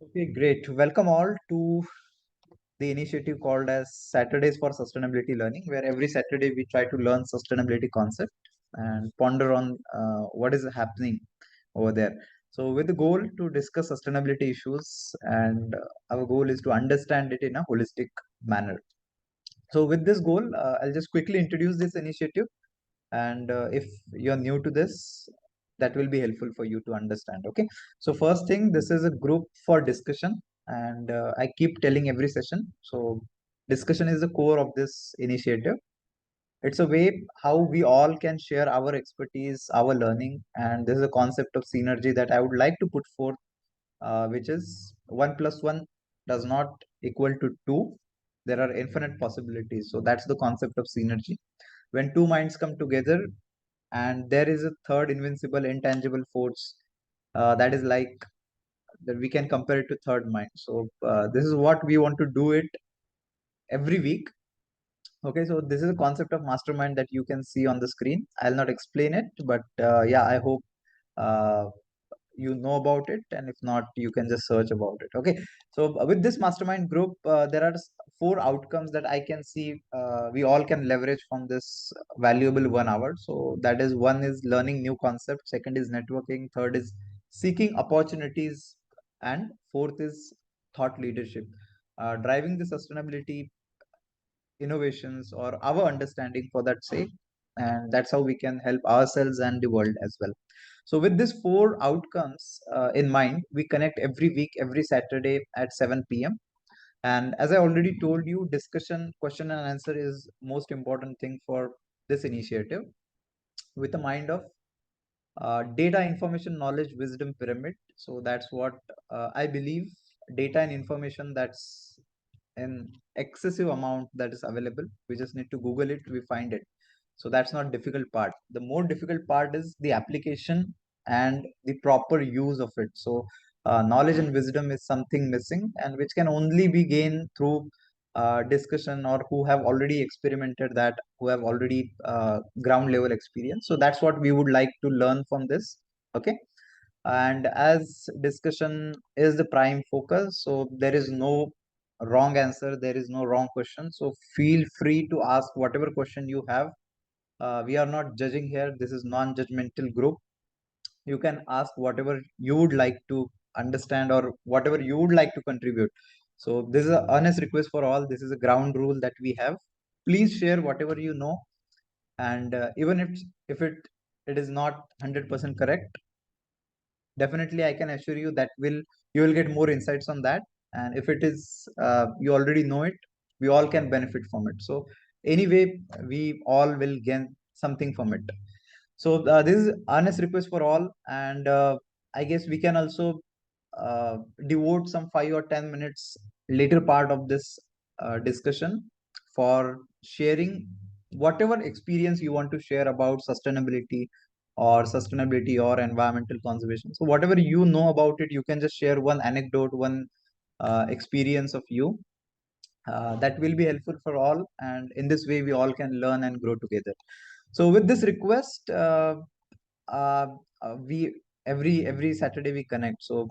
Okay, great. Welcome all to the initiative called as Saturdays for Sustainability Learning, where every Saturday we try to learn sustainability concept and ponder on what is happening over there. So, with the goal to discuss sustainability issues, and our goal is to understand it in a holistic manner. So, with this goal, I'll just quickly introduce this initiative, and if you're new to this, that will be helpful for you to understand. Okay, so first thing, this is a group for discussion, and I keep telling every session, so discussion is the core of this initiative. It's a way how we all can share our expertise, our learning, and this is a concept of synergy that I would like to put forth, which is 1 plus 1 does not equal to 2. There are infinite possibilities, so that's the concept of synergy. When two minds come together, and there is a third invincible intangible force, that is like that we can compare it to third mind. So this is what we want to do it every week. Okay, so this is a concept of mastermind that you can see on the screen. I'll not explain it, but yeah, I hope uh, you know about it, and if not, you can just search about it. Okay, so with this mastermind group, there are four outcomes that I can see we all can leverage from this valuable 1 hour. So that is, one is learning new concepts, second is networking, third is seeking opportunities, and fourth is thought leadership, driving the sustainability innovations or our understanding for that sake, and that's how we can help ourselves and the world as well. So with these four outcomes in mind, we connect every week, every Saturday at 7 p.m. And as I already told you, discussion, question and answer is most important thing for this initiative, with a mind of data, information, knowledge, wisdom pyramid. So that's what I believe. Data and information, that's an excessive amount that is available. We just need to Google it, we find it. So that's not difficult part. The more difficult part is the application and the proper use of it. So knowledge and wisdom is something missing, and which can only be gained through discussion, or who have already experimented that, who have already ground level experience. So that's what we would like to learn from this. Okay, and as discussion is the prime focus, so there is no wrong answer, there is no wrong question. So feel free to ask whatever question you have. We are not judging here, this is non-judgmental group. You can ask whatever you would like to understand, or whatever you would like to contribute. So this is an honest request for all, this is a ground rule that we have. Please share whatever you know, and even if it is not 100% correct, definitely I can assure you that you will get more insights on that. And if it is you already know it, we all can benefit from it. So anyway, we all will gain something from it. So this is honest request for all, and I guess we can also uh, devote some 5 or 10 minutes later part of this discussion for sharing whatever experience you want to share about sustainability or environmental conservation. So whatever you know about it, you can just share one anecdote, one experience of you. That will be helpful for all, and in this way we all can learn and grow together. So with this request, uh, we every Saturday we connect. So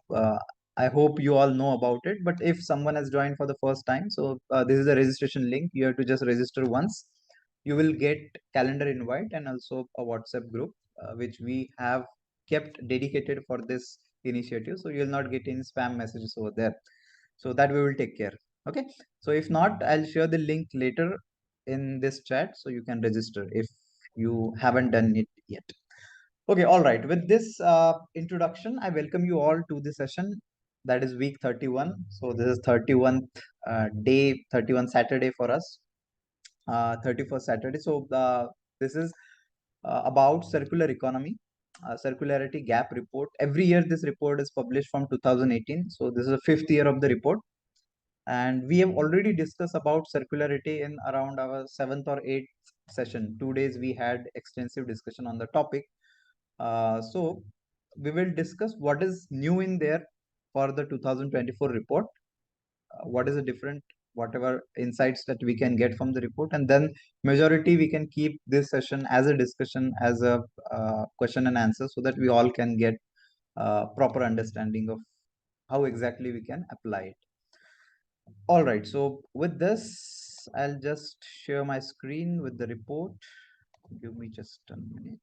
I hope you all know about it. But if someone has joined for the first time, so this is a registration link. You have to just register once. You will get calendar invite and also a WhatsApp group, which we have kept dedicated for this initiative. So you will not get any spam messages over there. So that we will take care. Okay. So if not, I'll share the link later in this chat, so you can register if you haven't done it yet. Okay, all right. With this introduction, I welcome you all to the session that is week 31. So this is 31st day, 31 Saturday for us, 31st Saturday. So this is about circular economy, Circularity Gap Report. Every year this report is published from 2018. So this is the fifth year of the report. And we have already discussed about circularity in around our seventh or eighth session. 2 days we had extensive discussion on the topic. So we will discuss what is new in there for the 2024 report. What is the different, whatever insights that we can get from the report, and then majority we can keep this session as a discussion, as a question and answer, so that we all can get proper understanding of how exactly we can apply it. All right, so with this, I'll just share my screen with the report. Give me just a minute.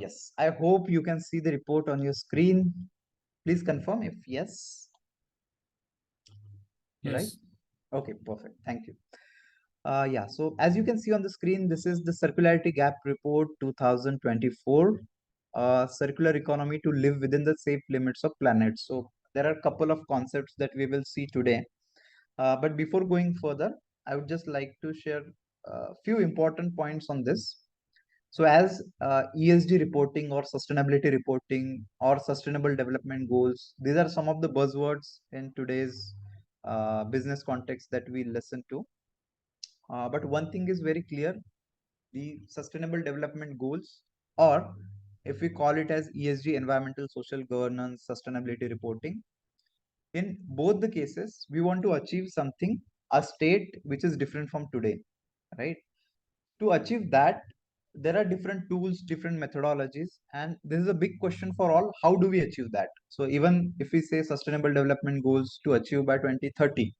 Yes, I hope you can see the report on your screen. Please confirm if yes. Right? Yes. Okay, perfect. Thank you. Yeah, so as you can see on the screen, this is the Circularity Gap Report 2024, Circular Economy to Live Within the Safe Limits of Planet. So there are a couple of concepts that we will see today. But before going further, I would just like to share a few important points on this. So as ESG reporting or sustainability reporting or sustainable development goals, these are some of the buzzwords in today's business context that we listen to. But one thing is very clear, the sustainable development goals, or if we call it as ESG, environmental, social governance, sustainability reporting, in both the cases, we want to achieve something, a state which is different from today, right? To achieve that, there are different tools, different methodologies, and this is a big question for all. How do we achieve that? So even if we say sustainable development goals to achieve by 2030,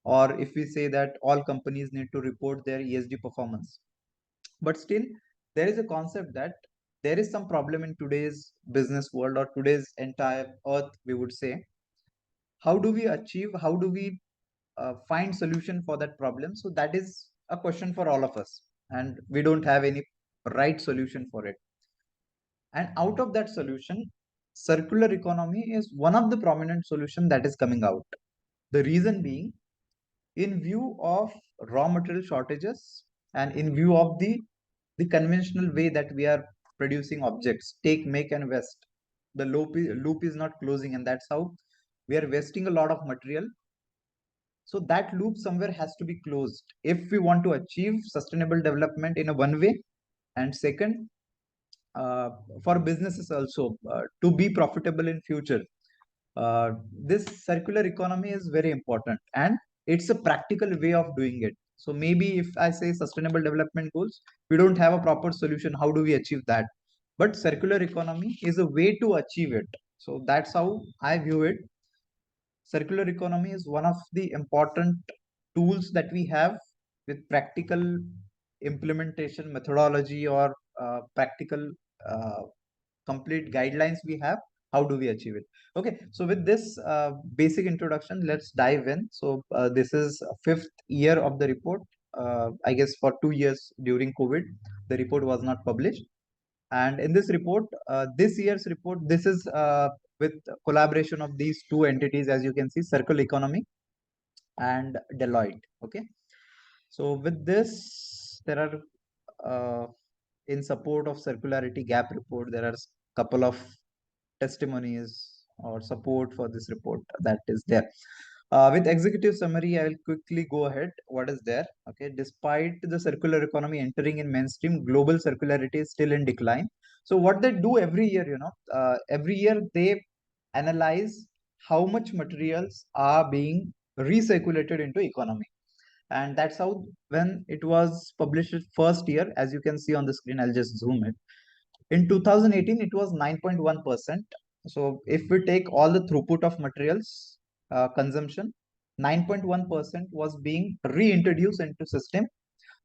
or if we say that all companies need to report their ESG performance, but still there is a concept that there is some problem in today's business world or today's entire earth, we would say. How do we achieve, how do we find solution for that problem? So that is a question for all of us, and we don't have any right solution for it. And out of that solution, circular economy is one of the prominent solution that is coming out. The reason being, in view of raw material shortages and in view of the conventional way that we are producing objects, take, make, and waste, the loop is not closing, and that's how we are wasting a lot of material. So that loop somewhere has to be closed if we want to achieve sustainable development in a one way, and second, uh, for businesses also to be profitable in future. This circular economy is very important, and it's a practical way of doing it. So maybe if I say sustainable development goals, we don't have a proper solution. How do we achieve that? But circular economy is a way to achieve it. So that's how I view it. Circular economy is one of the important tools that we have with practical implementation methodology, or practical uh, complete guidelines we have. How do we achieve it? Okay, so with this basic introduction, let's dive in. So this is fifth year of the report. I guess for 2 years during COVID, the report was not published. And in this report, this year's report, this is with collaboration of these two entities, as you can see, Circle Economy and Deloitte. Okay, so with this, there are in support of Circularity Gap Report, there are couple of testimonies or support for this report that is there. With executive summary, I will quickly go ahead. What is there? Okay, despite the circular economy entering in mainstream, global circularity is still in decline. So what they do every year, every year they analyze how much materials are being recirculated into economy, and that's how, when it was published first year, as you can see on the screen, I'll just zoom it. In 2018, it was 9.1%. So if we take all the throughput of materials consumption, 9.1% was being reintroduced into system.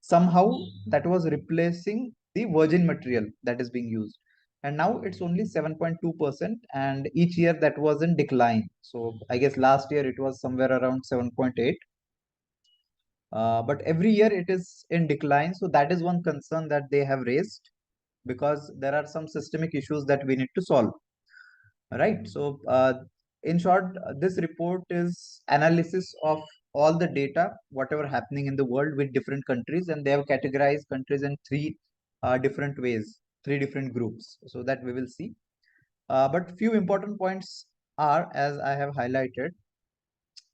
Somehow that was replacing the virgin material that is being used. And now it's only 7.2%, and each year that was in decline. So I guess last year it was somewhere around 7.8. But every year it is in decline. So that is one concern that they have raised, because there are some systemic issues that we need to solve, right? So in short, this report is analysis of all the data whatever happening in the world with different countries, and they have categorized countries in three different ways, three different groups, so that we will see. But few important points are, as I have highlighted,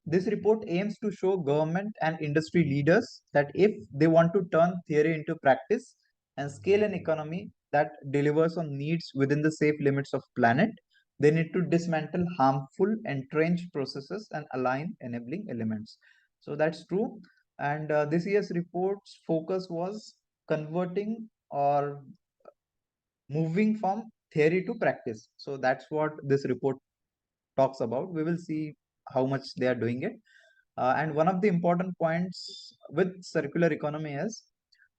this report aims to show government and industry leaders that if they want to turn theory into practice and scale an economy that delivers on needs within the safe limits of planet, they need to dismantle harmful entrenched processes and align enabling elements. So that's true. And this year's report's focus was converting or moving from theory to practice. So that's what this report talks about. We will see how much they are doing it. And one of the important points with circular economy is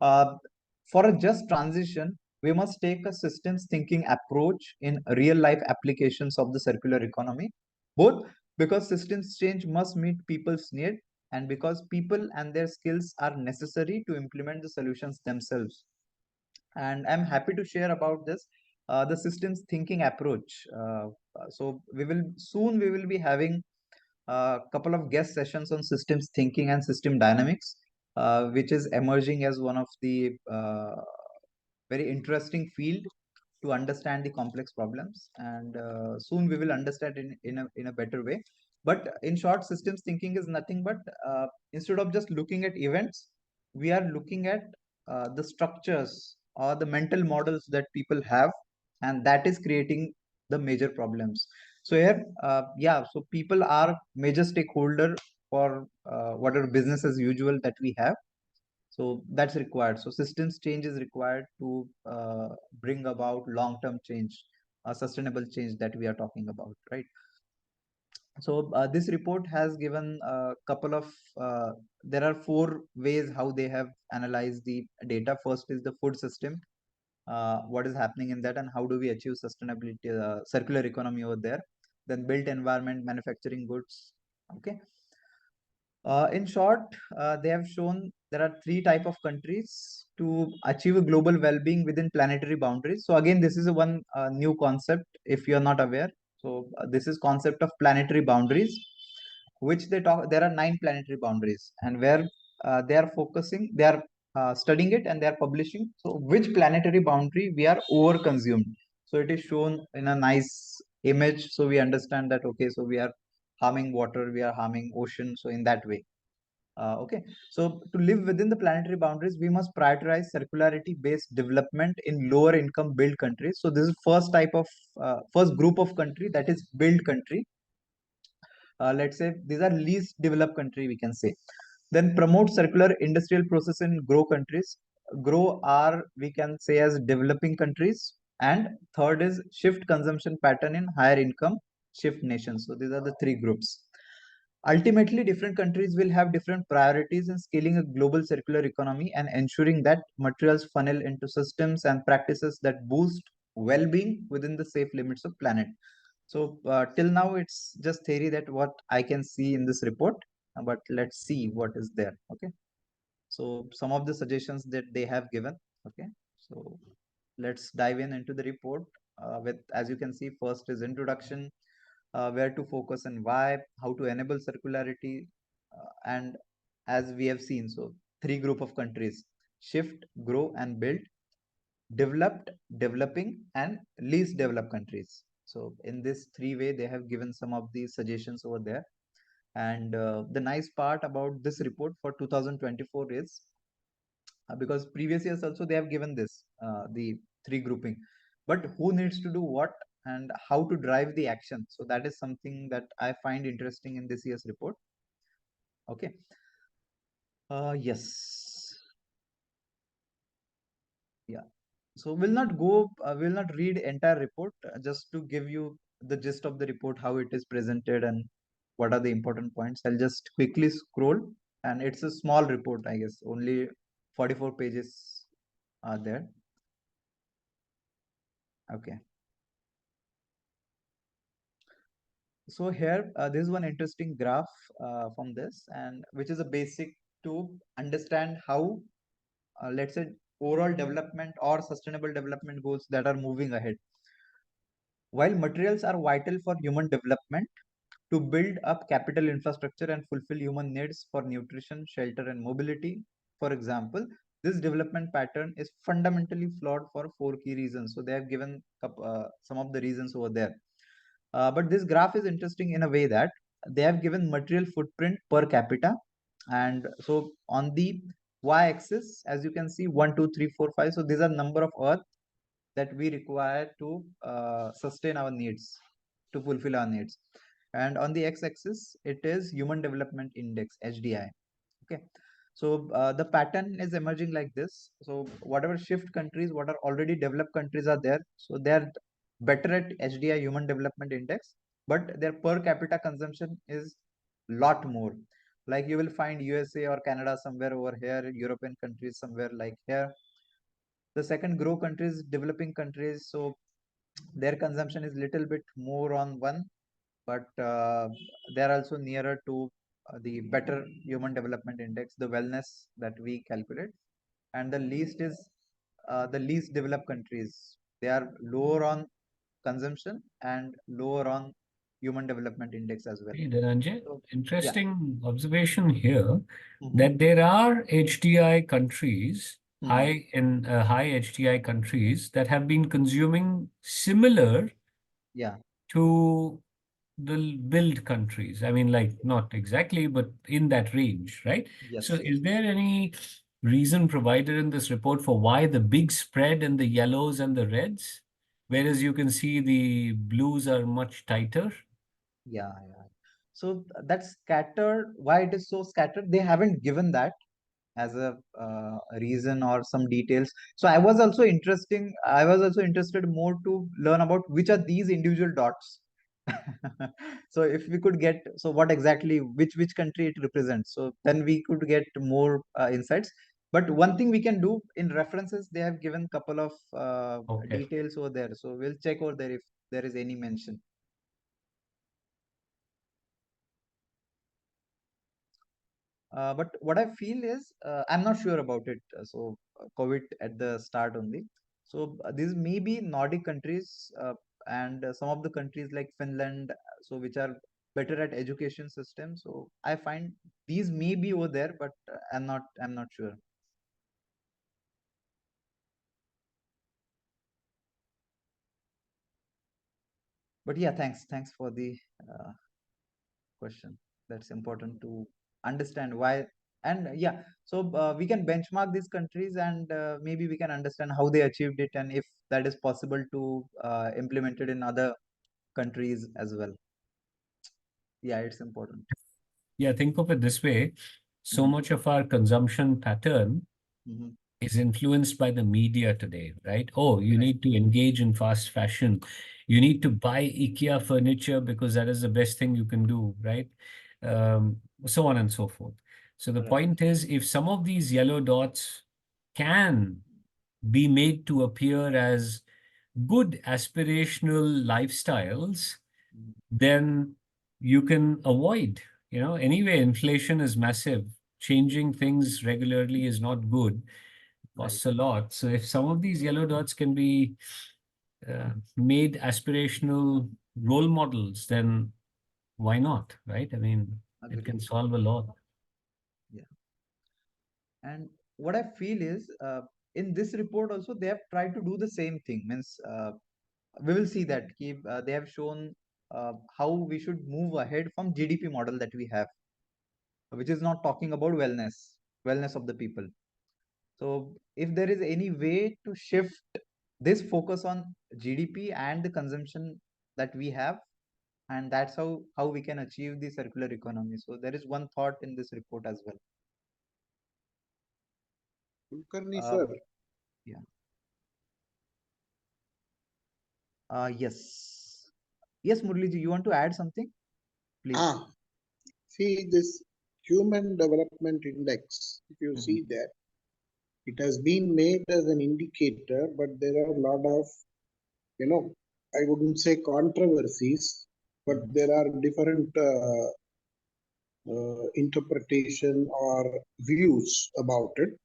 uh, for a just transition, we must take a systems thinking approach in real life applications of the circular economy, both because systems change must meet people's need and because people and their skills are necessary to implement the solutions themselves. And I'm happy to share about this, the systems thinking approach. So we will be having a couple of guest sessions on systems thinking and system dynamics, which is emerging as one of the very interesting field to understand the complex problems. And soon we will understand in a better way. But in short, systems thinking is nothing but instead of just looking at events, we are looking at the structures or the mental models that people have, and that is creating the major problems. So here, yeah, so people are major stakeholder for whatever business as usual that we have. So that's required. So systems change is required to bring about long-term change, sustainable change that we are talking about, right? So this report has given a couple of, there are four ways how they have analyzed the data. First is the food system, what is happening in that and how do we achieve sustainability, circular economy over there. Then built environment, manufacturing goods. Okay. In short, they have shown there are three type of countries to achieve a global well-being within planetary boundaries. So again, this is a one new concept if you are not aware. So this is concept of planetary boundaries, which they talk. There are 9 planetary boundaries, and where they are focusing, they are studying it and they are publishing. So which planetary boundary we are over consumed. So it is shown in a nice image, so we understand that okay, so we are harming water, we are harming ocean. So in that way, okay. So to live within the planetary boundaries, we must prioritize circularity-based development in lower income build countries. So this is first type of first group of country, that is build country. Let's say these are least developed country, we can say. Then promote circular industrial process in grow countries. Grow are, we can say, as developing countries. And third is shift consumption pattern in higher income shift nations. So these are the three groups. Ultimately, different countries will have different priorities in scaling a global circular economy and ensuring that materials funnel into systems and practices that boost well-being within the safe limits of planet. So till now, it's just theory that what I can see in this report, but let's see what is there. Okay. So some of the suggestions that they have given. Okay. So let's dive in into the report with, as you can see, first is introduction, where to focus and why, how to enable circularity, and as we have seen, so three group of countries: shift, grow, and build, developed, developing, and least developed countries. So in this three way, they have given some of these suggestions over there. And the nice part about this report for 2024 is because previous years also they have given this the three grouping, but who needs to do what and how to drive the action. So that is something that I find interesting in this year's report. Okay. Yes. Yeah. So we'll not read entire report, just to give you the gist of the report, how it is presented and what are the important points. I'll just quickly scroll, and it's a small report, I guess, only 44 pages are there. Okay. So here, this is one interesting graph from this, and which is a basic to understand how, let's say, overall development or sustainable development goals that are moving ahead. While materials are vital for human development to build up capital infrastructure and fulfill human needs for nutrition, shelter, and mobility, for example, this development pattern is fundamentally flawed for four key reasons. So they have given some of the reasons over there. But this graph is interesting in a way that they have given material footprint per capita. And so on the y-axis, as you can see, 1, 2, 3, 4, 5. So these are number of earth that we require to sustain our needs, to fulfill our needs. And on the x-axis, it is Human Development Index, HDI. Okay. So the pattern is emerging like this. So whatever shift countries, what are already developed countries are there. So they are better at HDI, Human Development Index, but their per capita consumption is lot more. Like you will find USA or Canada somewhere over here, European countries somewhere like here. The second grow countries, developing countries, so their consumption is little bit more on one, but they are also nearer to the better Human Development Index, the wellness that we calculate. And the least is the least developed countries. They are lower on consumption and lower on Human Development Index as well. Hey, Dhananjay, So, yeah. interesting observation here Mhm. that there are HDI countries, Mhm. high HDI countries that have been consuming similar Yeah. to the build countries. I mean, like not exactly, but in that range, right? So Yes. Yes. is there any reason provided in this report for why the big spread in the yellows and the reds, whereas you can see the blues are much tighter? Yeah. Yeah. So that's scattered. Why it is so scattered? They haven't given that as a reason or some details. So I was also interested more to learn about which are these individual dots. So if we could get, so what exactly, which country it represents, so then we could get more insights. But one thing we can do in references, they have given couple of Okay. details over there, so we'll check over there if there is any mention. But what I feel is, I'm not sure about it. COVID at the start only. So these may be Nordic countries and some of the countries like Finland, so which are better at education system. So I find these may be over there, but I'm not sure. But yeah, thanks for the uh, question. That's important to understand why. And yeah, so we can benchmark these countries, and maybe we can understand how they achieved it, and if that is possible to implement it in other countries as well. Yeah, it's important. Yeah, think of it this way. So Hmm. much of our consumption pattern Hmm. is influenced by the media today, right? Oh, you Right. need to engage in fast fashion. You need to buy IKEA furniture because that is the best thing you can do, right? So on and so forth. So the Right. point is, if some of these yellow dots can be made to appear as good aspirational lifestyles, Mhm. then you can avoid, anyway, inflation is massive. Changing things regularly is not good, Right. costs a lot. So if some of these yellow dots can be made aspirational role models, then why not, right? I mean, it Agree. can solve a lot. Yeah. And what I feel is, in this report also they have tried to do the same thing. Means we will see that they have shown how we should move ahead from GDP model that we have, which is not talking about wellness of the people. So if there is any way to shift this focus on GDP and the consumption that we have, and that's how we can achieve the circular economy. So there is one thought in this report as well. Kulkarni Uh, sir, yeah. Yes. Yes, Murliji, you want to add something? Please. ah, see this Human Development Index, if you Mhm. see that, it has been made as an indicator, but there are a lot of, I wouldn't say controversies, but Mhm. there are different interpretation or views about it,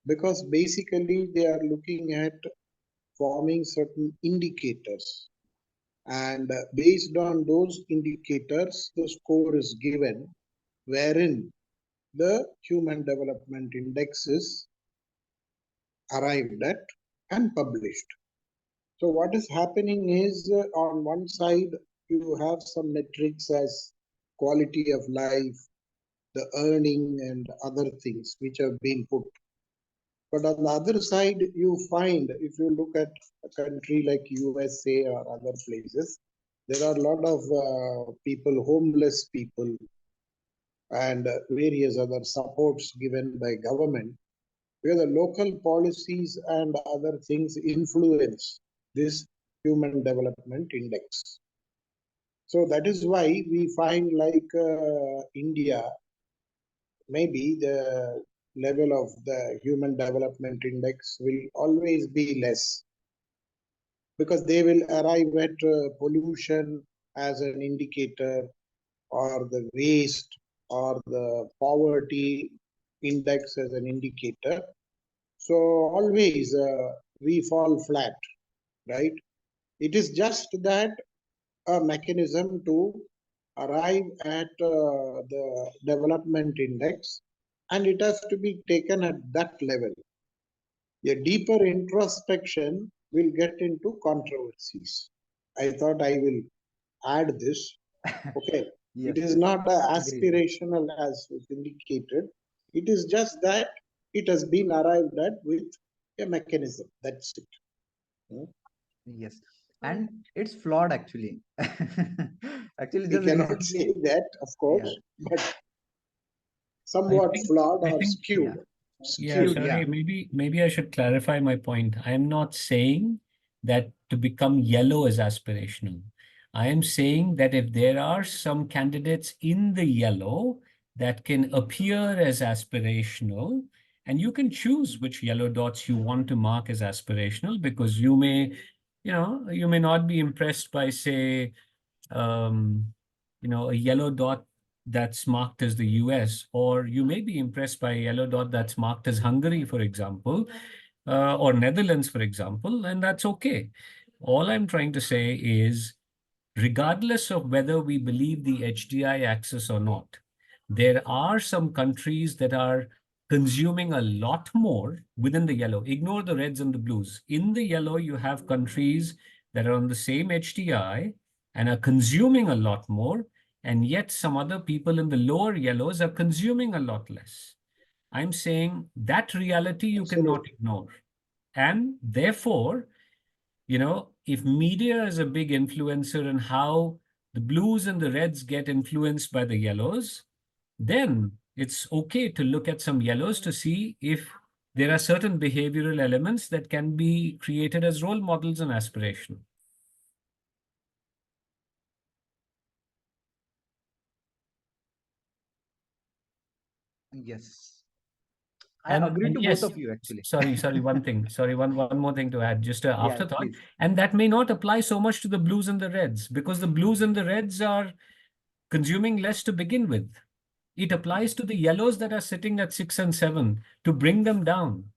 because basically they are looking at forming certain indicators, and based on those indicators the score is given, wherein the Human Development Index is arrived at and published. So what is happening is, on one side you have some metrics as quality of life, the earning and other things which have been put. But on the other side, you find, if you look at a country like USA or other places, there are a lot of people, homeless people, and various other supports given by government, where the local policies and other things influence this Human Development Index. So that is why we find like India, maybe the level of the Human Development Index will always be less, because they will arrive at pollution as an indicator, or the waste, or the poverty index as an indicator. So always we fall flat, right? It is just that a mechanism to arrive at the development index, and it has to be taken at that level. A deeper introspection will get into controversies. I thought I will add this. Okay, Yes, it is yes. not Agreed. aspirational as was indicated. It is just that it has been arrived at with a mechanism. That's it. Hmm? Yes. And it's flawed actually. Actually, We just cannot recently, say that, of yeah, course, but I somewhat think, flawed I or think, yeah, skewed. yeah, skewed, Skewed. yeah. sorry, maybe I should clarify my point. I am not saying that to become yellow is aspirational. I am saying that if there are some candidates in the yellow that can appear as aspirational, and you can choose which yellow dots you want to mark as aspirational, because you may not be impressed by, say, um, a yellow dot that's marked as the US, or you may be impressed by a yellow dot that's marked as Hungary, for example, or Netherlands, for example, and that's okay. All I'm trying to say is, regardless of whether we believe the HDI axis or not, there are some countries that are consuming a lot more within the yellow. Ignore the reds and the blues. In the yellow, you have countries that are on the same HDI and are consuming a lot more, and yet some other people in the lower yellows are consuming a lot less. I'm saying that reality you cannot Absolutely. ignore. And therefore, if media is a big influencer in how the blues and the reds get influenced by the yellows, then it's okay to look at some yellows to see if there are certain behavioral elements that can be created as role models and aspirational. Yes. I And agree and to both yes, of you actually. sorry, one thing. Sorry, one more thing to add, just an Yeah, afterthought. please. And that may not apply so much to the blues and the reds, because the blues and the reds are consuming less to begin with. It applies to the yellows that are sitting at 6 and 7 to bring them down,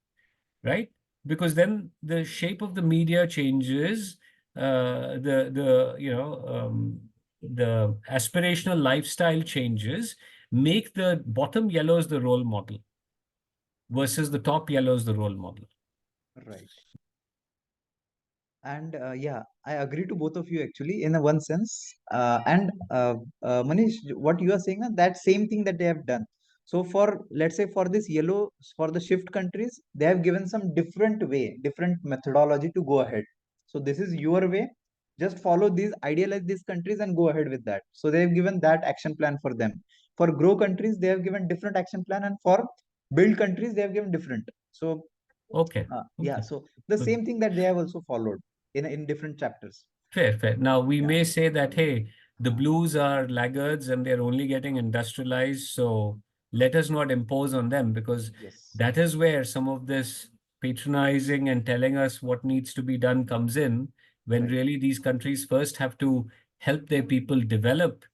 right? Because then the shape of the media changes, the aspirational lifestyle changes, make the bottom yellows the role model versus the top yellows the role model. Right. And yeah, I agree to both of you actually in a one sense. Manish, what you are saying, that same thing that they have done. So for, let's say, for this yellow, for the shift countries, they have given some different way, different methodology to go ahead. So this is your way. Just follow these, idealize these countries and go ahead with that. So they have given that action plan for them. For grow countries, they have given different action plan, and for build countries, they have given different. So Okay. yeah, Okay. so the Good. same thing that they have also followed in different chapters. Fair. Now, we Yeah. may say that, hey, the blues are laggards and they're only getting industrialized, so let us not impose on them, because Yes. that is where some of this patronizing and telling us what needs to be done comes in, when Right. really these countries first have to help their people develop.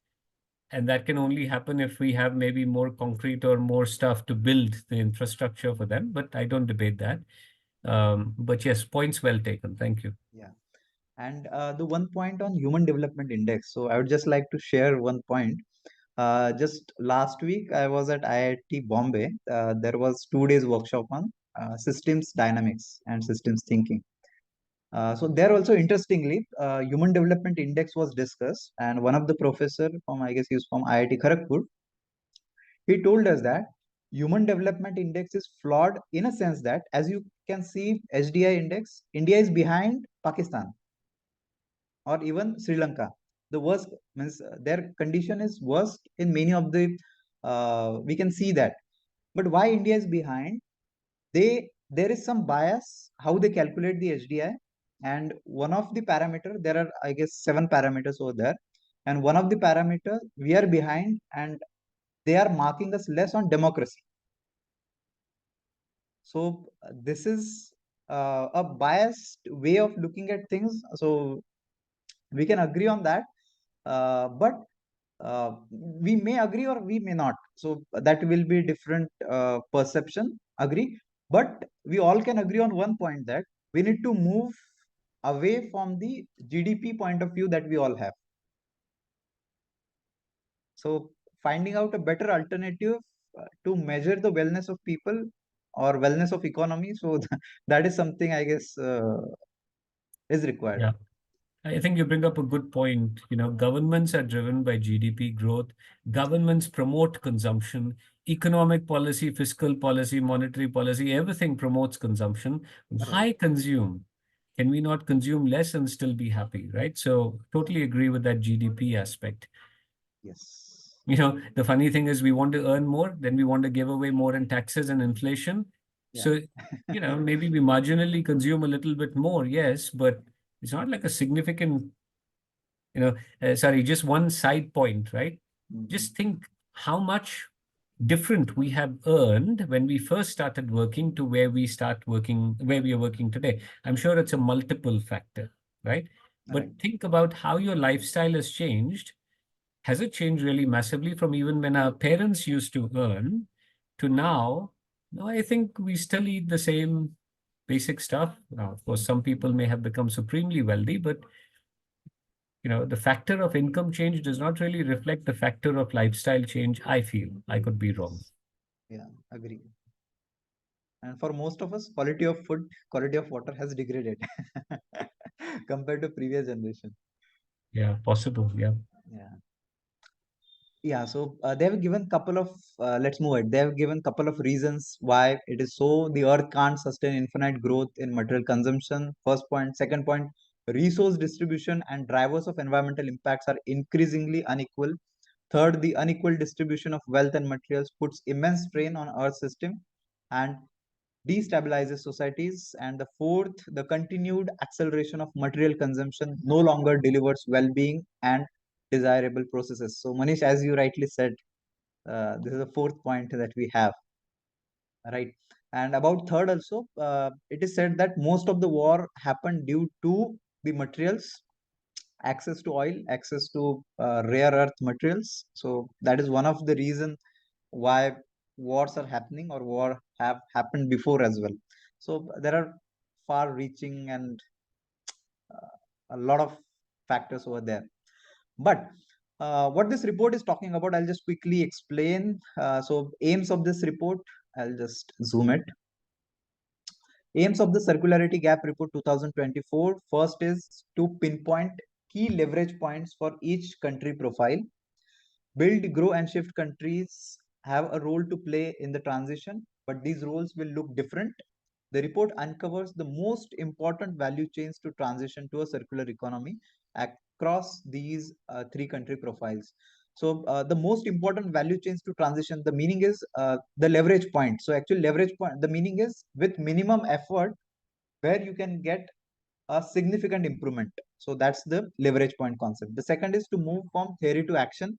And that can only happen if we have maybe more concrete or more stuff to build the infrastructure for them. But I don't debate that. But yes, points well taken. Thank you. Yeah. And the one point on Human Development Index. So I would just like to share one point. Just last week, I was at IIT Bombay. There was 2 days workshop on systems dynamics and systems thinking. So there also, interestingly, Human Development Index was discussed, and one of the professor from, I guess he was from IIT Kharagpur, he told us that Human Development Index is flawed in a sense that, as you can see, HDI index, India is behind Pakistan or even Sri Lanka. The worst means their condition is worst in many of the. We can see that, but why India is behind? There is some bias how they calculate the HDI. And one of the parameter, there are, I guess, 7 parameters over there. And one of the parameters, we are behind and they are marking us less on democracy. So this is a biased way of looking at things. So we can agree on that, but we may agree or we may not. So that will be different perception. Agree, but we all can agree on one point, that we need to move away from the GDP point of view that we all have. So finding out a better alternative to measure the wellness of people or wellness of economy. So that is something, I guess, is required. Yeah. I think you bring up a good point. Governments are driven by GDP growth. Governments promote consumption. Economic policy, fiscal policy, monetary policy, everything promotes consumption. Why consume? Can we not consume less and still be happy, right? So totally agree with that GDP aspect. Yes. The funny thing is we want to earn more, then we want to give away more in taxes and inflation. Yeah. So, maybe we marginally consume a little bit more, yes, but it's not like a significant, sorry, just one side point, right? Just think how much different we have earned when we first started working to where we are working today. I'm sure it's a multiple factor, right? But Right. think about how your lifestyle has changed. Has it changed really massively from even when our parents used to earn to now? No, I think we still eat the same basic stuff. Now, of course, some people may have become supremely wealthy, but the factor of income change does not really reflect the factor of lifestyle change, I feel. I could be wrong. Yeah, agree. And for most of us, quality of food, quality of water has degraded compared to previous generation. Yeah, possible. Yeah. Yeah. Yeah, so they have given couple of let's move it. They have given couple of reasons why it is so. The earth can't sustain infinite growth in material consumption. First point. Second point, resource distribution and drivers of environmental impacts are increasingly unequal. Third, the unequal distribution of wealth and materials puts immense strain on earth system and destabilizes societies. And the fourth, the continued acceleration of material consumption no longer delivers well-being and desirable processes. So Manish, as you rightly said, this is the fourth point that we have, right? And about third also, it is said that most of the war happened due to the materials, access to oil, access to rare earth materials. So that is one of the reason why wars are happening or war have happened before as well. So there are far reaching and a lot of factors over there. But what this report is talking about, I'll just quickly explain. So aims of this report, I'll just zoom it. Aims of the Circularity Gap Report 2024. First is to pinpoint key leverage points for each country profile. Build, grow, and shift countries have a role to play in the transition, but these roles will look different. The report uncovers the most important value chains to transition to a circular economy across these three country profiles. So the most important value chains to transition, the meaning is the leverage point. So actually leverage point, the meaning is with minimum effort where you can get a significant improvement. So that's the leverage point concept. The second is to move from theory to action.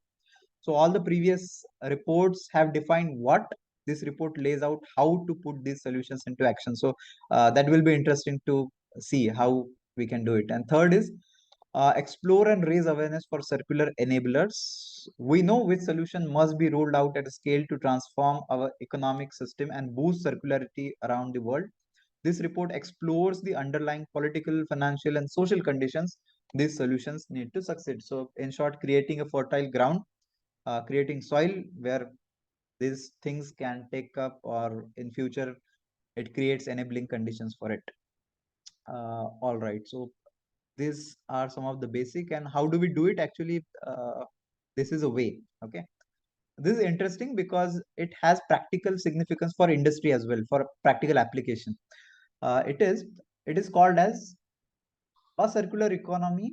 So all the previous reports have defined what this report lays out, how to put these solutions into action. So that will be interesting to see how we can do it. And third is explore and raise awareness for circular enablers. We know which solution must be rolled out at a scale to transform our economic system and boost circularity around the world. This report explores the underlying political, financial, and social conditions these solutions need to succeed. So, in short, creating a fertile ground, creating soil where these things can take up, or in future, it creates enabling conditions for it. All right. So, these are some of the basic, and how do we do it? Actually, this is a way. Okay. This is interesting because it has practical significance for industry as well, for practical application. Uh, it is it is called as a circular economy,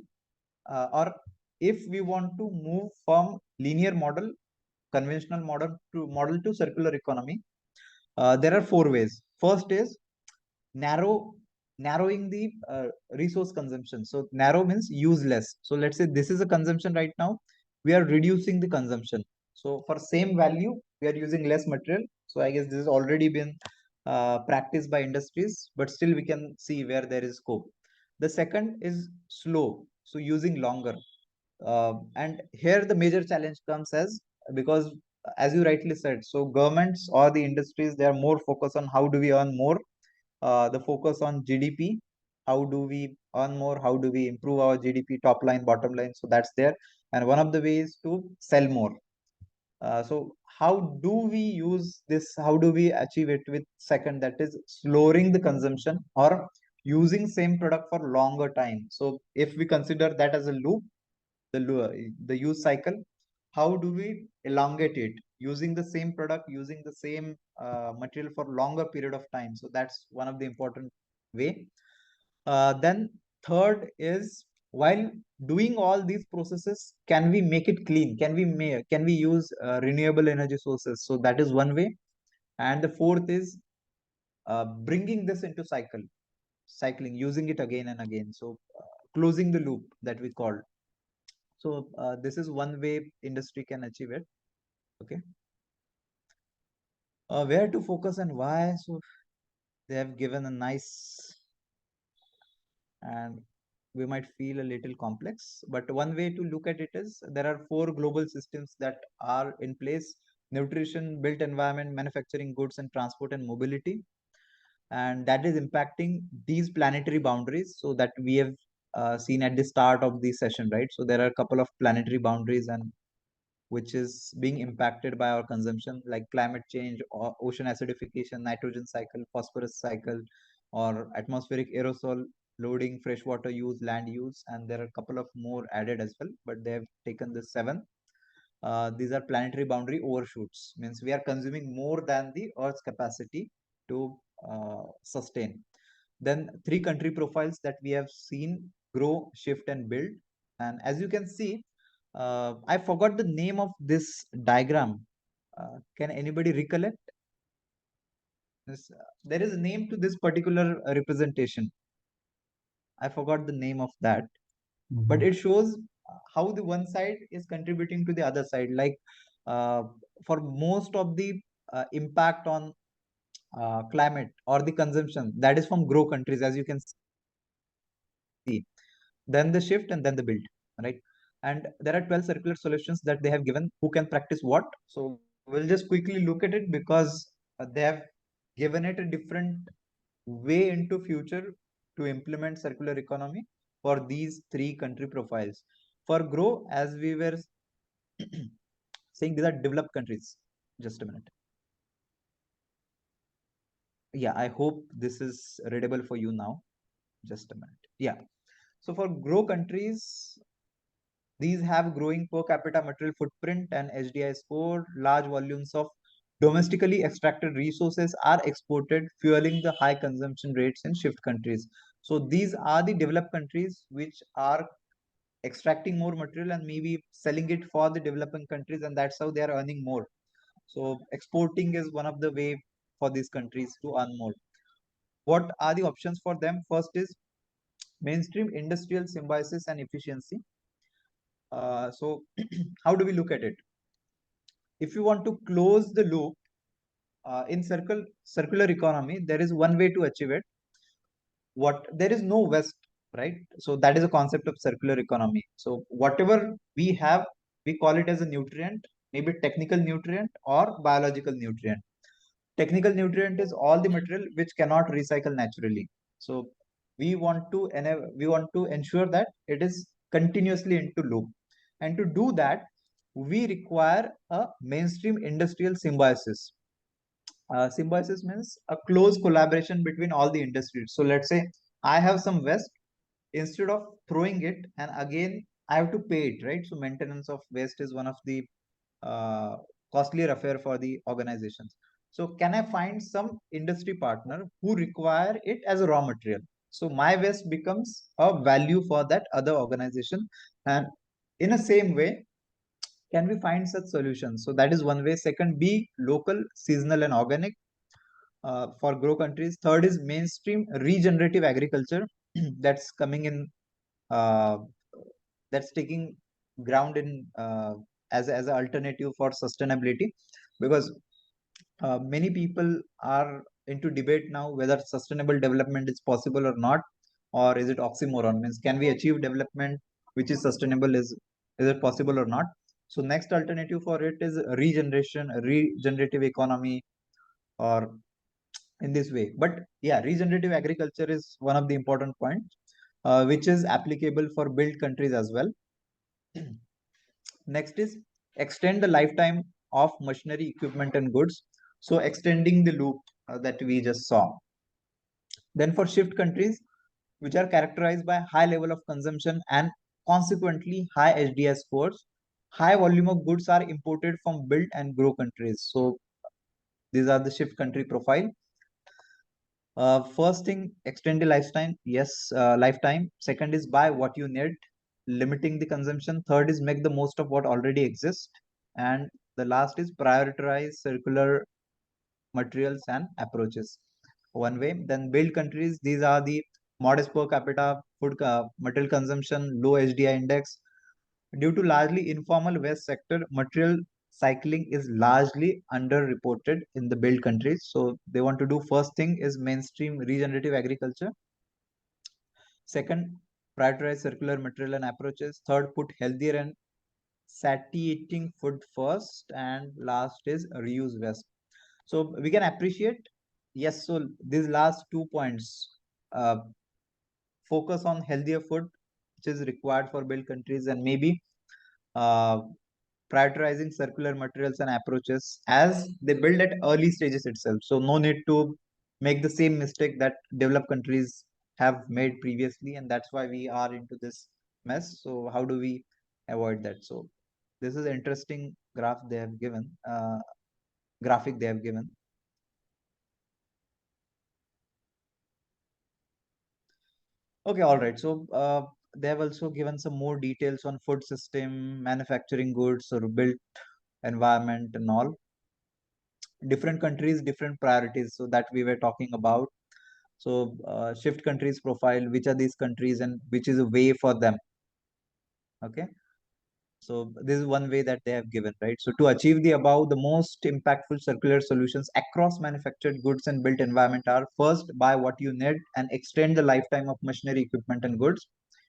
or if we want to move from linear model, conventional model to circular economy, there are four ways. First is narrow narrowing the resource consumption. So narrow means use less. So let's say this is a consumption right now. We are reducing the consumption. So for same value, we are using less material. So I guess this has already been practiced by industries, but still we can see where there is scope. The second is slow. So using longer. And here the major challenge comes because as you rightly said, so governments or the industries, they are more focused on how do we earn more, the focus on GDP. How do we earn more? How do we improve our GDP top line, bottom line? So that's there. And one of the ways to sell more. So how do we use this? How do we achieve it with second? That is slowing the consumption or using same product for longer time. So if we consider that as a loop, the use cycle, how do we elongate it using the same product, using the same material for longer period of time? So that's one of the important way. Then third is, while doing all these processes, can we make it clean? Can we use renewable energy sources? So that is one way. And the fourth is bringing this into cycling, using it again and again. So closing the loop that we call. So this is one way industry can achieve it. Okay. Where to focus and why? So they have given a nice, and we might feel a little complex, but one way to look at it is there are four global systems that are in place: nutrition, built environment, manufacturing, goods and transport, and mobility. And that is impacting these planetary boundaries, so that we have seen at the start of the session, right? So there are a couple of planetary boundaries and which is being impacted by our consumption, like climate change, or ocean acidification, nitrogen cycle, phosphorus cycle, or atmospheric aerosol loading, freshwater use, land use, and there are a couple of more added as well, but they have taken the seven. These are planetary boundary overshoots, means we are consuming more than the Earth's capacity to sustain. Then three country profiles that we have seen: grow, shift, and build. And as you can see, I forgot the name of this diagram. Can anybody recollect? There is a name to this particular representation. I forgot the name of that, but it shows how the one side is contributing to the other side. Like uh, for most of the impact on climate or the consumption, that is from grow countries, as you can see. Then the shift and then the build, right? And there are 12 circular solutions that they have given who can practice what. So we'll just quickly look at it because they have given it a different way into future to implement circular economy for these three country profiles. For grow, as we were saying, these are developed countries. Just a minute. Yeah, I hope this is readable for you now. Just a minute. Yeah. So for grow countries, these have growing per capita material footprint and HDI score. Large volumes of domestically extracted resources are exported, fueling the high consumption rates in shift countries. So these are the developed countries which are extracting more material and maybe selling it for the developing countries, and that's how they are earning more. So exporting is one of the way for these countries to earn more. What are the options for them? First is mainstream industrial symbiosis and efficiency. So how do we look at it? If you want to close the loop in circular economy, there is one way to achieve it. What there is no waste, right? So that is a concept of circular economy. So whatever we have, we call it as a nutrient, maybe technical nutrient or biological nutrient. Technical nutrient is all the material which cannot recycle naturally. So we want to ensure that it is continuously into loop, and to do that we require a mainstream industrial symbiosis. Symbiosis means a close collaboration between all the industries. So let's say I have some waste, instead of throwing it and again I have to pay it, right? So maintenance of waste is one of the uh, costlier affair for the organizations. So can I find some industry partner who require it as a raw material? So my waste becomes a value for that other organization. And in the same way, can we find such solutions? So that is one way. Second, be local, seasonal and organic. for grow countries. Third is mainstream regenerative agriculture that's coming in, uh, that's taking ground in as an alternative for sustainability, because many people are into debate now whether sustainable development is possible or not, or is it oxymoron? Means, can we achieve development which is sustainable? Is it possible or not? So next alternative for it is regenerative economy, or in this way. But yeah, regenerative agriculture is one of the important points, which is applicable for built countries as well. Next is extend the lifetime of machinery, equipment, and goods. So extending the loop that we just saw. Then for shift countries, which are characterized by high level of consumption and consequently high HDS scores, high volume of goods are imported from built and grow countries. So these are the shift country profile. First thing, extend the lifetime. Yes, lifetime. Second is buy what you need, limiting the consumption. Third is make the most of what already exists. And the last is prioritize circular materials and approaches. One way. Then build countries. These are the modest per capita food material consumption, low HDI index. Due to largely informal waste sector, material cycling is largely underreported in the built countries. So they want to do, first thing is mainstream regenerative agriculture. Second, prioritize circular material and approaches. Third, put healthier and satiating food first. And last is reuse waste. So we can appreciate, yes, so these last 2 points, uh, focus on healthier food, which is required for built countries, and maybe uh, prioritizing circular materials and approaches as they build at early stages itself. So no need to make the same mistake that developed countries have made previously, and that's why we are into this mess. So how do we avoid that? So this is an interesting graphic they have given. Okay, all right. So they have also given some more details on food system, manufacturing goods, or built environment and all. Different countries, different priorities. So that we were talking about. So shift countries profile, which are these countries and which is a way for them. Okay. So this is one way that they have given, right? So to achieve the above, the most impactful circular solutions across manufactured goods and built environment are: first, buy what you need and extend the lifetime of machinery, equipment, and goods.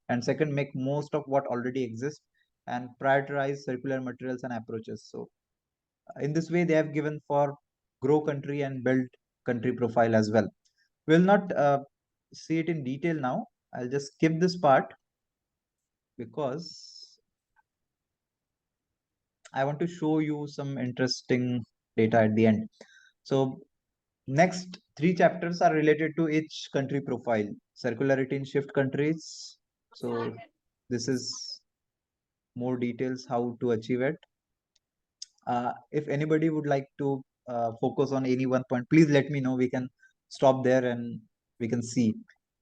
And second, make most of what already exists and prioritize circular materials and approaches. So in this way, they have given for grow country and build country profile as well. We'll not see it in detail now. I'll just skip this part because I want to show you some interesting data at the end. So next 3 chapters are related to each country profile. Circularity in shift countries. So this is more details how to achieve it. If anybody would like to focus on any one point, please let me know. We can stop there and we can see.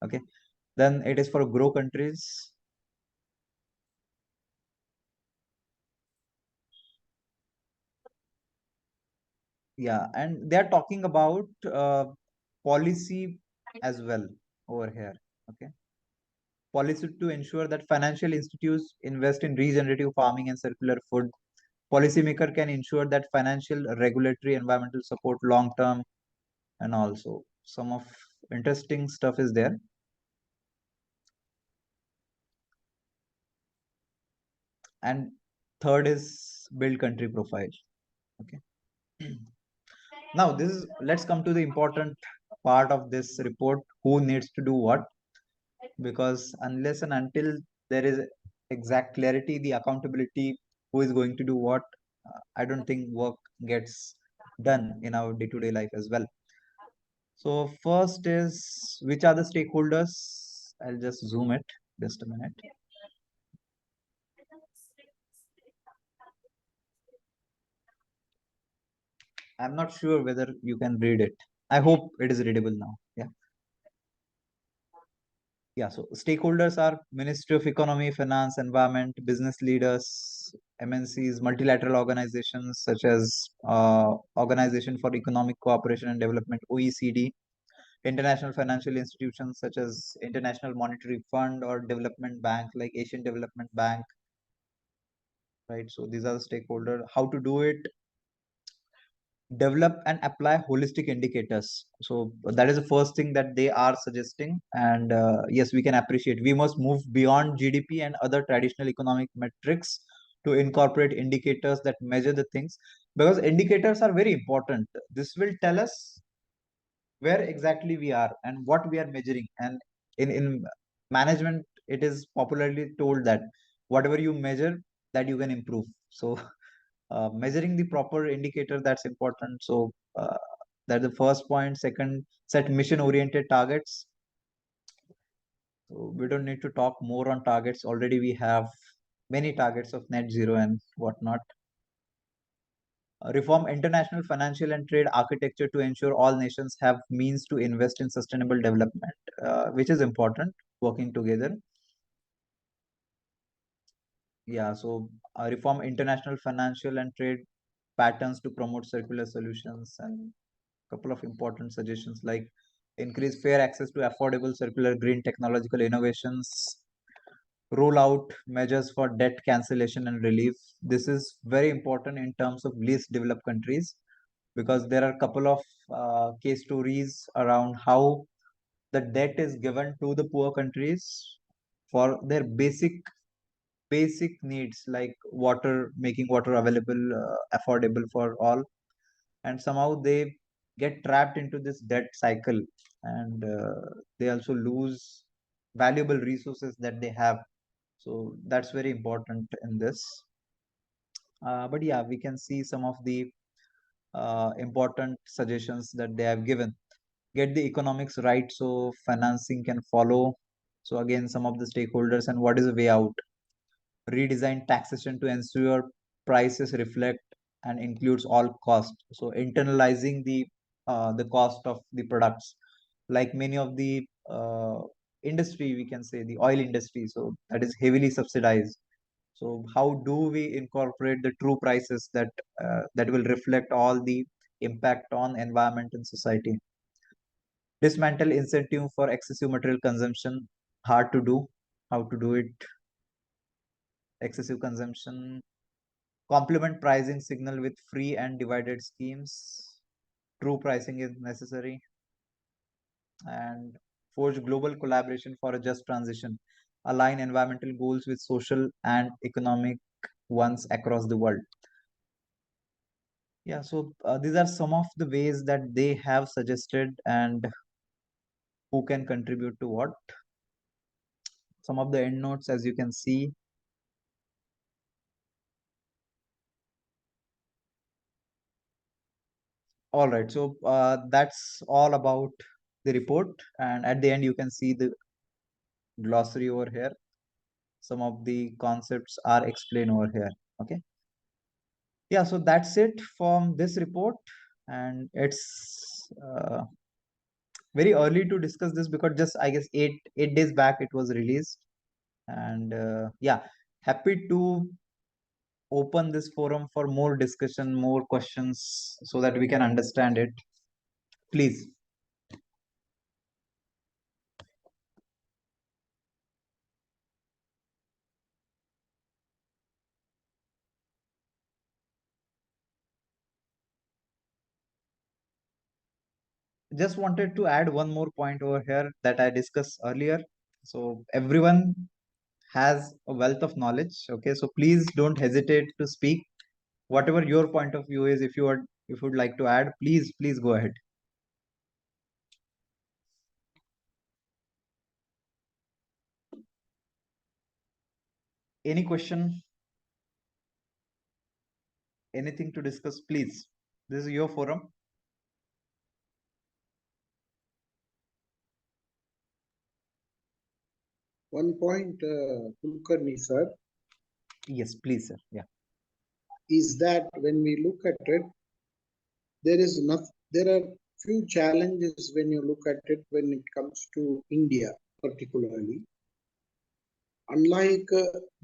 Okay. Then it is for grow countries. Yeah, and they are talking about policy as well over here. Okay, policy to ensure that financial institutes invest in regenerative farming and circular food. Policymaker can ensure that financial, regulatory, environmental support long term, and also some of interesting stuff is there. And third is build country profile. Okay. Now this is, let's come to the important part of this report: who needs to do what. Because unless and until there is exact clarity, the accountability, who is going to do what, I don't think work gets done in our day-to-day life as well. So first is, which are the stakeholders? I'll just zoom it, just a minute. I'm not sure whether you can read it. I hope it is readable now. Yeah. Yeah, so stakeholders are Ministry of Economy, Finance, Environment, business leaders, MNCs, multilateral organizations such as Organization for Economic Cooperation and Development, OECD, international financial institutions such as International Monetary Fund or Development Bank like Asian Development Bank, right? So these are the stakeholders. How to do it? Develop and apply holistic indicators. So that is the first thing that they are suggesting. And yes, we can appreciate. We must move beyond GDP and other traditional economic metrics to incorporate indicators that measure the things, because indicators are very important. This will tell us where exactly we are and what we are measuring. And in management, it is popularly told that whatever you measure, that you can improve. So measuring the proper indicator, that's important. So that's the first point. Second, set mission oriented targets. So we don't need to talk more on targets. Already we have many targets of net zero and whatnot. Reform international financial and trade architecture to ensure all nations have means to invest in sustainable development, which is important, working together. Yeah, so reform international financial and trade patterns to promote circular solutions, and a couple of important suggestions like increase fair access to affordable circular green technological innovations, roll out measures for debt cancellation and relief. This is very important in terms of least developed countries, because there are a couple of case stories around how the debt is given to the poor countries for their basic needs like water, making water available, affordable for all, and somehow they get trapped into this debt cycle, and they also lose valuable resources that they have. So that's very important in this. But yeah, we can see some of the important suggestions that they have given. Get the economics right so financing can follow. So again, some of the stakeholders and what is the way out. Redesign taxation to ensure prices reflect and includes all cost. So internalizing the cost of the products, like many of the industry, we can say the oil industry, so that is heavily subsidized. So how do we incorporate the true prices that will reflect all the impact on environment and society? Dismantle incentive for excessive material consumption. Hard to do. How to do it? Excessive consumption. Complement pricing signal with free and divided schemes. True pricing is necessary. And forge global collaboration for a just transition. Align environmental goals with social and economic ones across the world. Yeah, so these are some of the ways that they have suggested and who can contribute to what. Some of the end notes, as you can see. All right, so that's all about the report. And at the end, you can see the glossary over here. Some of the concepts are explained over here. Okay. Yeah, so that's it from this report. And it's very early to discuss this because just, I guess, eight days back it was released. And yeah, happy to open this forum for more discussion, more questions, so that we can understand it. Please. Just wanted to add one more point over here that I discussed earlier. So everyone has a wealth of knowledge. Okay, so please don't hesitate to speak. Whatever your point of view is, if you would like to add, please go ahead. Any question? Anything to discuss, please. This is your forum. One point, Kulkarni sir, Yes, please, sir. Yeah. is that when we look at it, there are few challenges when you look at it when it comes to India particularly. Unlike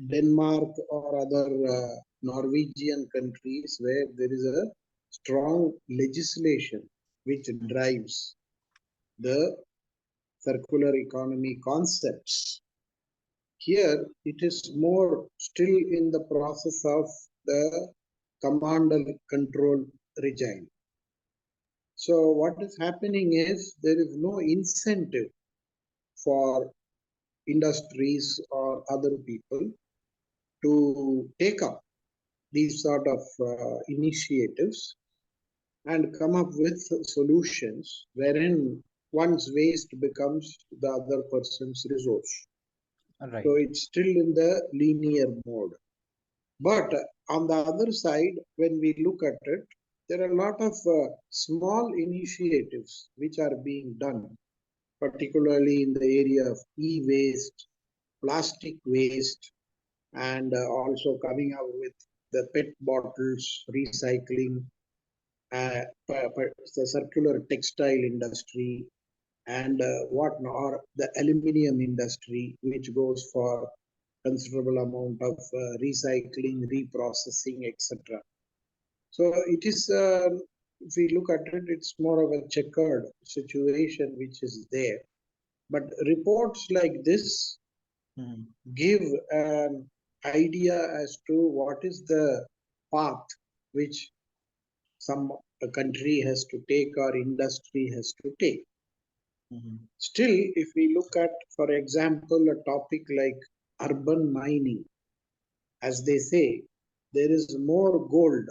Denmark or other Norwegian countries where there is a strong legislation which drives the circular economy concepts, here it is more still in the process of the command and control regime. So what is happening is there is no incentive for industries or other people to take up these sort of initiatives and come up with solutions wherein one's waste becomes the other person's resource. Right. So it's still in the linear mode. But on the other side, when we look at it, there are a lot of small initiatives which are being done, particularly in the area of e-waste, plastic waste, and also coming up with the PET bottles, recycling, the circular textile industry, and whatnot, or the aluminium industry, which goes for considerable amount of recycling, reprocessing, etc. So it is, if we look at it, it's more of a checkered situation which is there. But reports like this give an idea as to what is the path which some country has to take or industry has to take. Still, if we look at, for example, a topic like urban mining, as they say, there is more gold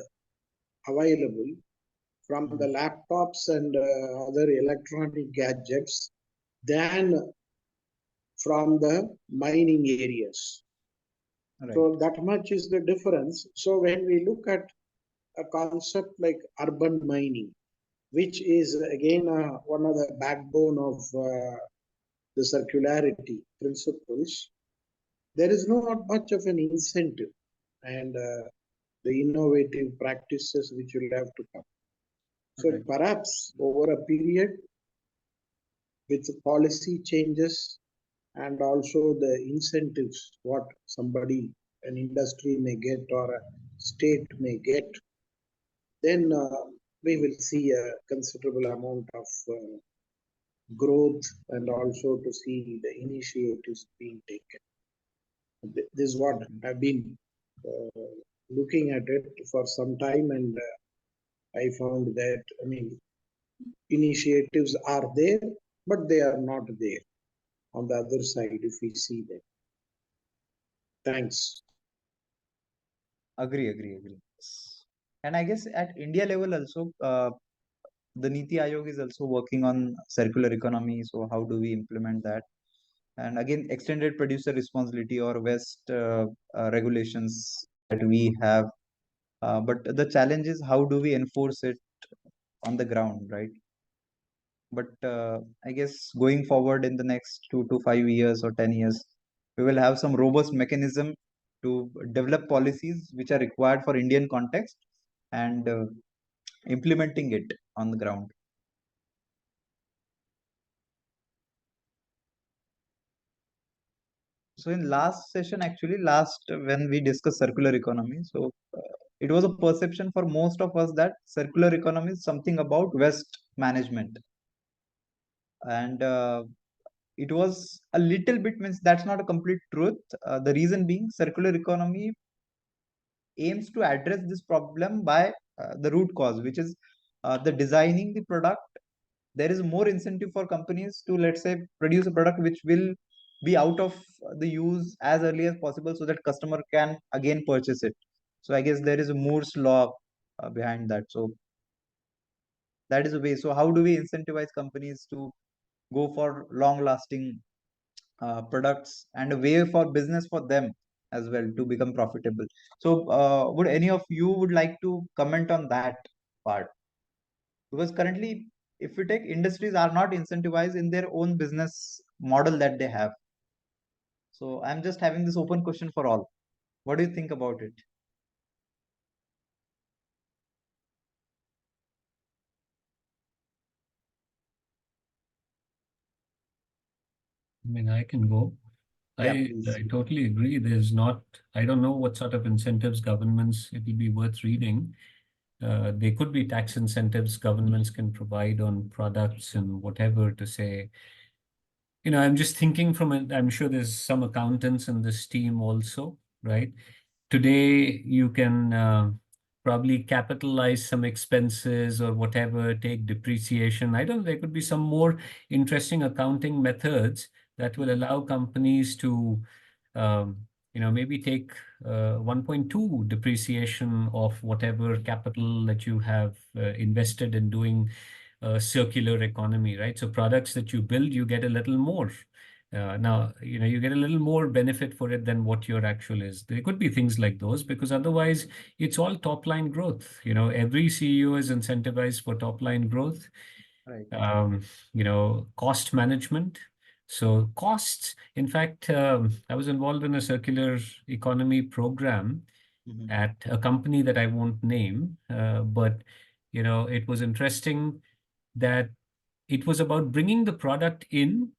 available from the laptops and other electronic gadgets than from the mining areas. Right. So that much is the difference. So when we look at a concept like urban mining, which is again one of the backbone of the circularity principles, there is not much of an incentive and the innovative practices which will have to come. So Right. perhaps over a period with policy changes and also the incentives what somebody, an industry may get or a state may get, then we will see a considerable amount of growth and also to see the initiatives being taken. This is what I've been looking at it for some time, and I found that, I mean, initiatives are there, but they are not there on the other side if we see them. Thanks. Agree. And I guess at India level also, the Niti Aayog is also working on circular economy. So how do we implement that? And again, extended producer responsibility or waste regulations that we have. But the challenge is how do we enforce it on the ground, right? But I guess going forward in the next 2 to 5 years or 10 years, we will have some robust mechanism to develop policies which are required for Indian context and implementing it on the ground. So in last session, actually, when we discussed circular economy, so it was a perception for most of us that circular economy is something about waste management, and it was a little bit means that's not a complete truth. The reason being, circular economy aims to address this problem by the root cause, which is the designing the product. There is more incentive for companies to, let's say, produce a product which will be out of the use as early as possible so that customer can again purchase it. So I guess there is a Moore's law behind that. So that is a way. So how do we incentivize companies to go for long lasting products and a way for business for them as well to become profitable? So would any of you would like to comment on that part? Because currently, if we take, industries are not incentivized in their own business model that they have. So I'm just having this open question for all. What do you think about it? I mean, I can go. Yeah, I please. totally agree. There's not, I don't know what sort of incentives governments, it will be worth reading. There could be tax incentives governments can provide on products and whatever to say, I'm just thinking from it, I'm sure there's some accountants in this team also, right? Today, you can probably capitalize some expenses or whatever, take depreciation. I don't know, there could be some more interesting accounting methods that will allow companies to, maybe take 1.2 depreciation of whatever capital that you have invested in doing circular economy, right? So products that you build, you get a little more. Now, you get a little more benefit for it than what your actual is. There could be things like those because otherwise it's all top line growth. Every CEO is incentivized for top line growth, Right. cost management. So costs, in fact, I was involved in a circular economy program Mhm. at a company that I won't name, but it was interesting that it was about bringing the product in,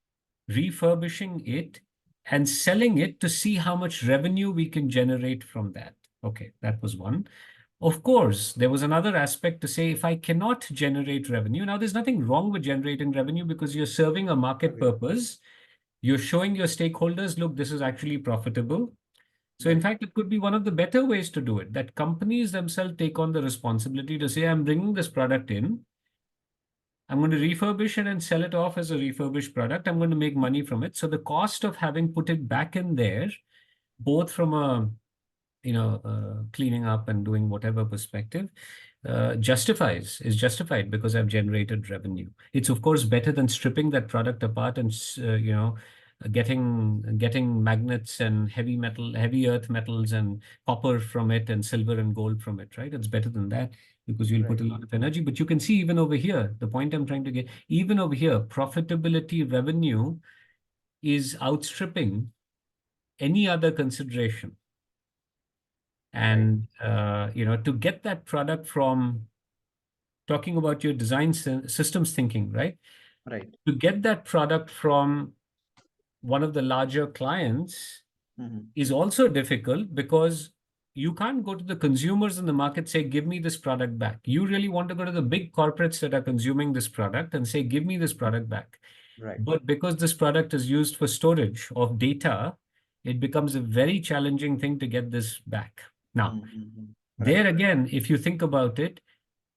refurbishing it, and selling it to see how much revenue we can generate from that. Okay, that was one. Of course, there was another aspect to say if I cannot generate revenue, now there's nothing wrong with generating revenue because you're serving a market Okay. purpose. You're showing your stakeholders, look, this is actually profitable. So in Right. fact, it could be one of the better ways to do it, that companies themselves take on the responsibility to say, I'm bringing this product in. I'm going to refurbish it and sell it off as a refurbished product. I'm going to make money from it. So the cost of having put it back in there, both from a cleaning up and doing whatever perspective, is justified because I've generated revenue. It's of course better than stripping that product apart and getting magnets and heavy earth metals and copper from it and silver and gold from it, right? It's better than that because you'll put Right. a lot of energy. But you can see even over here, the point I'm trying to get, even over here, profitability revenue is outstripping any other consideration. Right. And to get that product from talking about your design systems thinking, right? Right. To get that product from one of the larger clients Mhm. is also difficult because you can't go to the consumers in the market, say, give me this product back. You really want to go to the big corporates that are consuming this product and say, give me this product back. Right. But because this product is used for storage of data, it becomes a very challenging thing to get this back. Now, Mhm. Right. there again, if you think about it,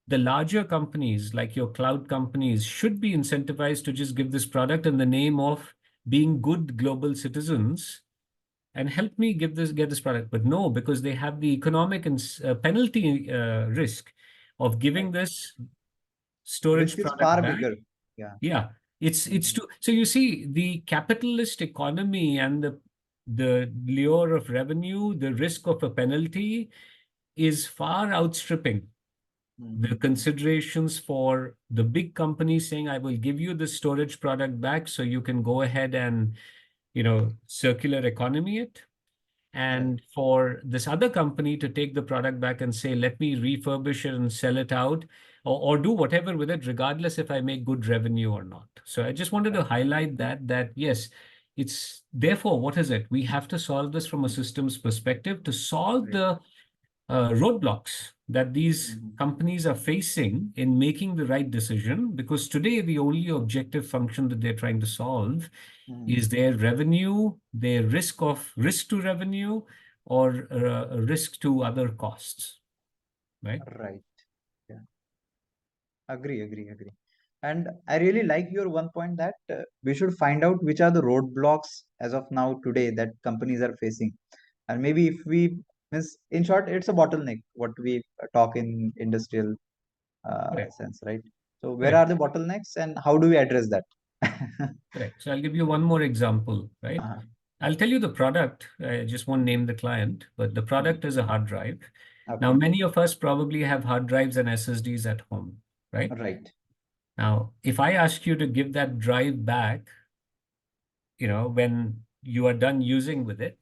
the larger companies like your cloud companies should be incentivized to just give this product in the name of being good global citizens and help me get this product. But no, because they have the economic and penalty risk of giving Right. this storage Risk is product far back. bigger. Yeah. Yeah, it's Mhm. too. So you see, the capitalist economy and the lure of revenue, the risk of a penalty is far outstripping the Mhm. considerations for the big companies saying, I will give you the storage product back so you can go ahead and, circular economy it. Right. And for this other company to take the product back and say, let me refurbish it and sell it out or do whatever with it, regardless if I make good revenue or not. So I just wanted to Right. highlight that yes, it's therefore, what is it? We have to solve this from a systems perspective to solve Right. the roadblocks that these Mhm. companies are facing in making the right decision, because today the only objective function that they're trying to solve Mhm. is their revenue, their risk to revenue, or risk to other costs, right? Right. Yeah. Agree. And I really like your one point that we should find out which are the roadblocks as of now today that companies are facing. And maybe if we means in short, it's a bottleneck, what we talk in industrial Correct, sense, right? So where are correct, the bottlenecks and how do we address that? correct. So I'll give you one more example, right? Uh-huh. I'll tell you the product. I just won't name the client, but the Mhm. product is a hard drive. Now, Okay. many of us probably have hard drives and SSDs at home, right? Right. Now, if I ask you to give that drive back, when you are done using with it,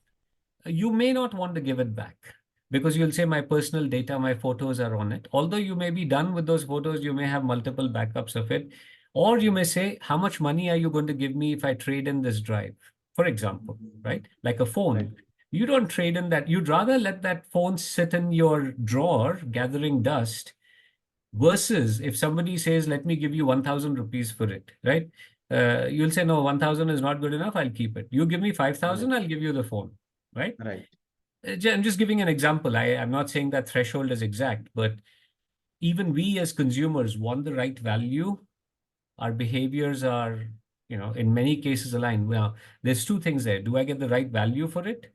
you may not want to give it back because you'll say my personal data, my photos are on it. Although you may be done with those photos, you may have multiple backups of it. Or you may say, how much money are you going to give me if I trade in this drive? for example, right? Like a phone. Right. You don't trade in that. You'd rather let that phone sit in your drawer gathering dust versus if somebody says, let me give you 1,000 rupees for it, right? You'll say, no, 1,000 is not good enough. I'll keep it. You give me 5,000, Right. I'll give you the phone, right? Right. I'm just giving an example. I'm not saying that threshold is exact, but even we as consumers want the right value. Our behaviors are, in many cases aligned. Well, there's two things there. Do I get the right value for it?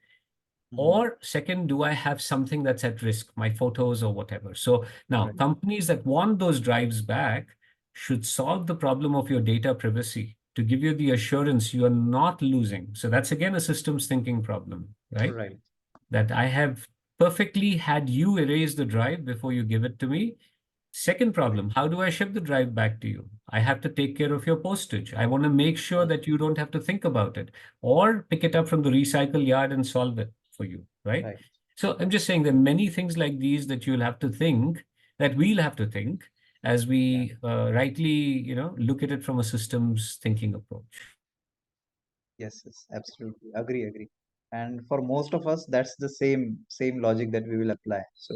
Or second, do I have something that's at risk, my photos or whatever? So now Right. companies that want those drives back should solve the problem of your data privacy to give you the assurance you are not losing. So that's again a systems thinking problem, right? Right. That I have perfectly had you erase the drive before you give it to me. Second problem, how do I ship the drive back to you? I have to take care of your postage. I want to make sure that you don't have to think about it or pick it up from the recycle yard and solve it for you, right? Right. So I'm just saying there are many things like these that you'll have to think, that we'll have to think as Yeah. we rightly, look at it from a systems thinking approach. Yes. Yes. Absolutely. Agree. Agree. And for most of us, that's the same logic that we will apply. So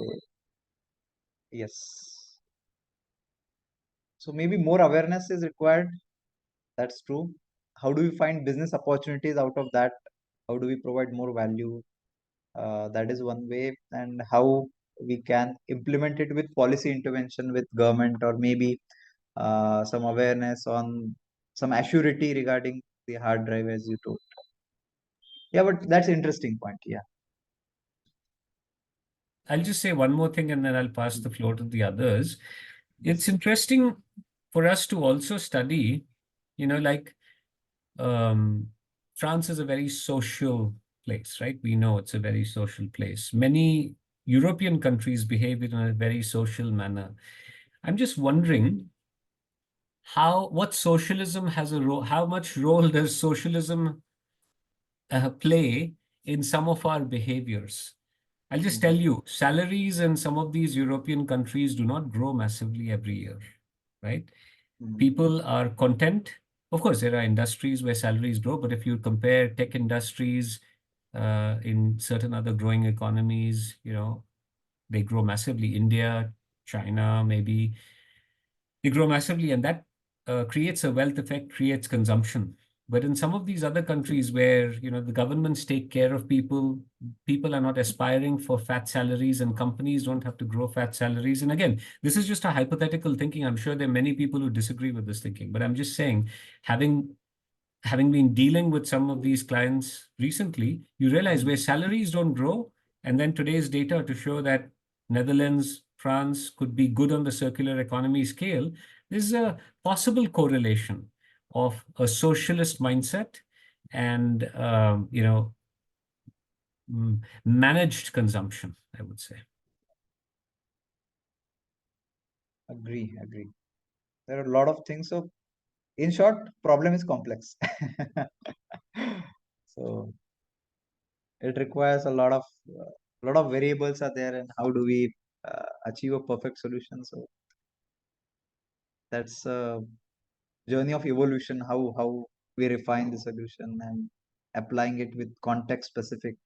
yes. So maybe more awareness is required. That's true. How do we find business opportunities out of that? How do we provide more value? That is one way, and how we can implement it with policy intervention with government, or maybe some awareness on some assurity regarding the hard drive, as you told. Yeah, but that's interesting point. Yeah. I'll just say one more thing and then I'll pass the floor to the others. It's Yes. interesting for us to also study, like France is a very social place, right? We know it's a very social place. Many European countries behave in a very social manner. I'm just wondering what socialism has a role, how much role does socialism play in some of our behaviors? I'll just tell Mhm. you, salaries in some of these European countries do not grow massively every year, right? Mhm. People are content. Of course, there are industries where salaries grow, but if you compare tech industries in certain other growing economies, they grow massively. India, China, maybe they grow massively, and that creates a wealth effect, creates consumption. But in some of these other countries where the governments take care of people, people are not aspiring for fat salaries, and companies don't have to grow fat salaries. And again, this is just a hypothetical thinking. I'm sure there are many people who disagree with this thinking, but I'm just saying, having been dealing with some of these clients recently, you realize where salaries don't grow, and then today's data to show that Netherlands, France could be good on the circular economy scale, there's a possible correlation of a socialist mindset and managed consumption, I would say. Agree. Agree. There are a lot of things. So, in short, problem is complex. So it requires a lot of variables are there, and how do we achieve a perfect solution? So that's a journey of evolution. How we refine the solution and applying it with context specific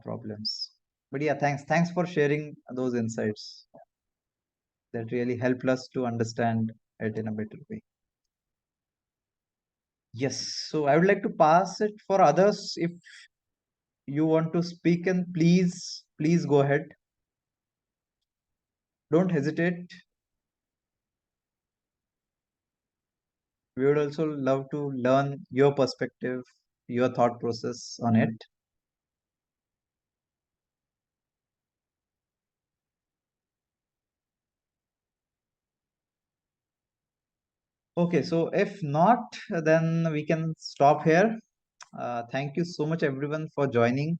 problems. But yeah, thanks for sharing those insights. That really helped us to understand it in a better way. Yes, so I would like to pass it for others. If you want to speak, and please go ahead. Don't hesitate. We would also love to learn your perspective, your thought process on it. Okay, so if not, then we can stop here. Thank you so much, everyone, for joining,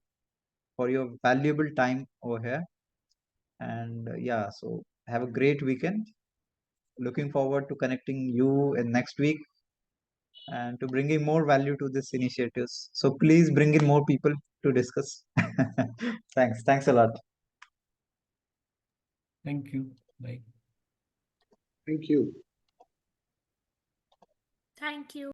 for your valuable time over here. And yeah, so have a great weekend. Looking forward to connecting you in next week and to bringing more value to this initiatives. So please bring in more people to discuss. Thanks a lot. Thank you. Bye. Thank you. Thank you.